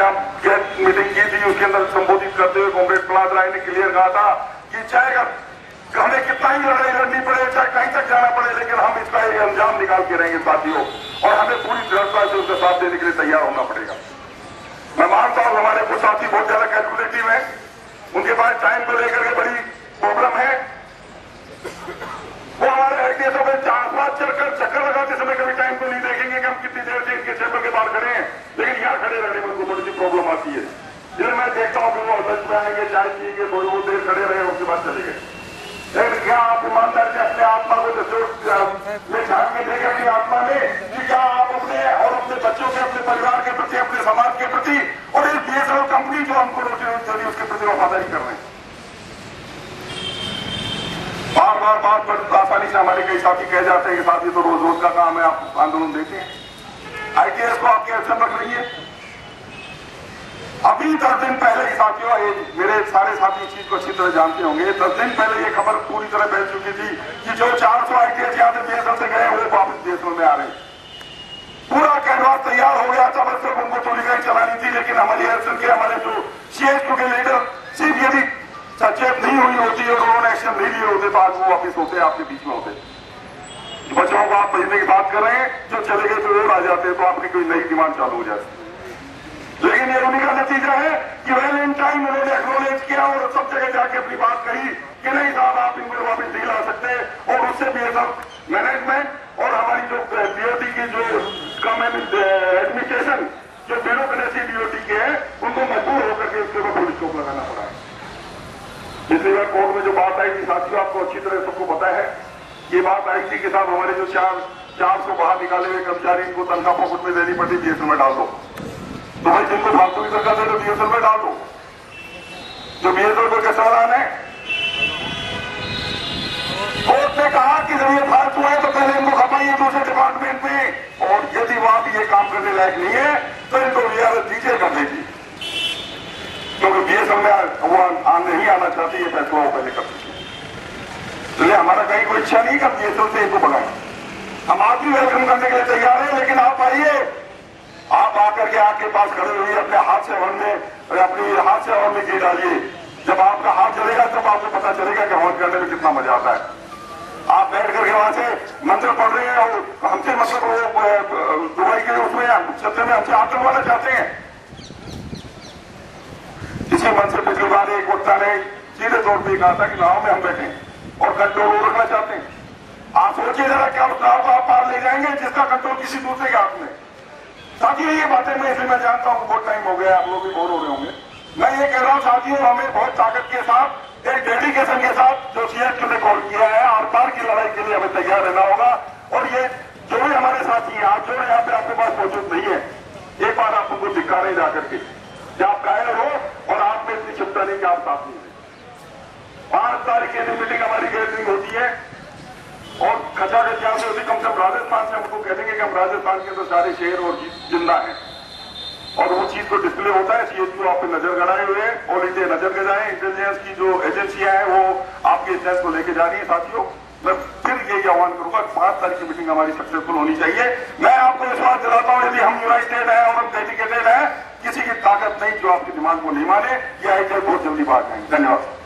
Meeting की थी, उसके अंदर संबोधित करते हुए कॉमरेड प्रहलाद राय ने क्लियर कहा था कि चाहे हमें कितना ही लड़ाई लड़नी पड़े, चाहे कहीं तक जाना पड़े, लेकिन हम इसका एक अंजाम निकाल के रहेंगे साथियों, और हमें पूरी दृढ़ता से उनका साथ देने के लिए तैयार होना पड़ेगा। मैं मानता हूं हमारे कुछ साथी बहुत ज्यादा कैलकुलेटिव है, उनके पास टाइम को लेकर के बड़ी प्रॉब्लम है। वो हमारे आईटीएसओं में 4-5 चक्कर लगाते समय कभी टाइम को नहीं देखेंगे कि हम कितनी देर से इनके चैम्बर के बाहर खड़े हैं, लेकिन यहाँ खड़े रहने में उनको बड़ी सी प्रॉब्लम आती है। जिन्हें मैं देखता हूँ कि वो लंच में आएंगे, चाय पिएंगे, थोड़ी बहुत देर खड़े रहे, उसके बाद चले गए। लेकिन क्या आप ईमानदार से अपने आत्मा को में झांक के देखें अपनी आत्मा में कि क्या आप अपने और अपने बच्चों के, अपने परिवार के प्रति, अपने समाज के प्रति और इस बीएसएनएल कंपनी जो हमको रोटी चली उसके प्रति वफादारी कर रहे हैं। बार बार आसानी से हमारे कई साथी कह जाते हैं कि साथी तो रोज रोज का काम है, आप आंदोलन देते हैं। आईटीएस को आपके एक्शन रख रही है। अभी 10 दिन पहले ही साथियों, मेरे सारे साथी इस चीज को अच्छी तरह जानते होंगे, 10 दिन पहले ये खबर पूरी तरह फैल चुकी थी कि जो 400 आईटीएस यहाँ से बीएसएल से गए वो वापस बीएसएल में आ रहे हैं। पूरा कैनवास तैयार हो गया था, बस सिर्फ उनको थोड़ी गाड़ी चलानी थी। लेकिन हमारी एक्शन के, हमारे जो सीएचक्यू के लीडर सिर्फ यदि सचेत नहीं हुई होती और उन्होंने एक्शन नहीं लिए होते तो आज वो वापिस होते, आपके बीच में होते। बच्चों को आप भेजने की बात कर रहे हैं, जो चले गए तो और आ जाते तो आपकी कोई नई डिमांड चालू हो जाती। लेकिन ये उन्हीं का नतीजा है कि वेल इन टाइम उन्होंने एक्नॉलेज किया और सब जगह जाके अपनी बात कही कि नहीं साहब आप इनको वापिस नहीं ला सकते, और उससे भी मैनेजमेंट और हमारी जो डीओटी की जो एडमिनिस्ट्रेशन, जो ब्यूरोक्रेसी डीओटी के है, उनको मजबूर होकर के उसके ऊपर पुलिस को लगाना पड़ा है। पिछली बार कोर्ट में जो बात आई थी साथियों, आपको अच्छी तरह सबको पता है, ये बात आई थी कि साहब हमारे जो 400 बाहर निकाले हुए कर्मचारी, इनको तनख्वाह पॉकेट में देनी पड़ती, बीएसएल में डाल दो। तो भाई जिनको फालतू की तनख्वाह दे दो बीएसएल में डाल दो। जो बीएसएल को कैसा लाना है, कोर्ट ने कहा कि जब ये फालतू है तो पहले इनको खपाइए दूसरे डिपार्टमेंट में, और यदि वहां भी ये काम करने लायक नहीं है तो इनको वीआरएस दीजिए कर देगी, क्योंकि बीएसएल में वो नहीं आना चाहती, ये फैसला वो पहले कर दीजिए। इसलिए हमारा कहीं कोई इच्छा नहीं कर बीएसएल से इनको भगाए। हम आप भी वेलकम करने के लिए तैयार हैं, लेकिन आप आइए, आप आकर के आपके पास खड़े हुए अपने हाथ से हवन में, अपनी हाथ से हवन में गिर डालिए। जब आपका हाथ चलेगा तब आपको पता चलेगा कि हवन करने में कितना मजा आता है। आप बैठ करके वहां से मंत्र पढ़ रहे हैं और हमसे मतलब वो दुबई के उसमें सत्य में हमसे आतंक वाला चाहते हैं। इसी मन से पिछली बार एक वक्ता ने सीधे तौर पर कहा था कि नाव में हम बैठे और कंट्रोल रखना चाहते हैं। आप सोचिए जरा, क्या उस नाव को आप पार ले जाएंगे जिसका कंट्रोल किसी दूसरे के हाथ में। साथियों ये बातें मैं इसलिए मैं जानता हूं बहुत टाइम हो गया, आप लोग भी बोर हो रहे होंगे। मैं ये कह रहा हूं साथियों, हमें बहुत ताकत के साथ, एक डेडिकेशन के साथ जो सीएचक्यू ने कॉल किया है, आर पार की लड़ाई के लिए हमें तैयार रहना होगा। और ये जो भी हमारे साथी हैं, आप जो यहाँ पे आपके पास मौजूद नहीं है, एक बार आप उनको दिखा रहे जाकर के, जब आप कायर हो और आप में इतनी क्षमता नहीं कि आप साथ नहीं है। 5 तारीख की मीटिंग हमारी गैदरिंग होती है और खचाखच यहाँ से होती, कम से कम राजस्थान से हमको कह देंगे कि हम राजस्थान के अंदर सारे शहर और जिंदा हैं, और वो चीज को डिस्प्ले होता है। सीएचक्यू आप पे नजर गड़ाए हुए, ऑल इंडिया नजर गड़ाए, इंटेलिजेंस की जो एजेंसियां हैं वो आपके इंटेलिजेंस को लेके जा रही है। साथियों मैं फिर यही आह्वान करूंगा, 5 तारीख की मीटिंग हमारी सक्सेसफुल होनी चाहिए। मैं आपको विश्वास दिलाता हूं, यदि हम यूनाइटेड है और हम डेडिकेटेड है, किसी की ताकत नहीं जो आपकी डिमांड को नहीं माने। ये आईटीआई बहुत जल्दी बात है। धन्यवाद।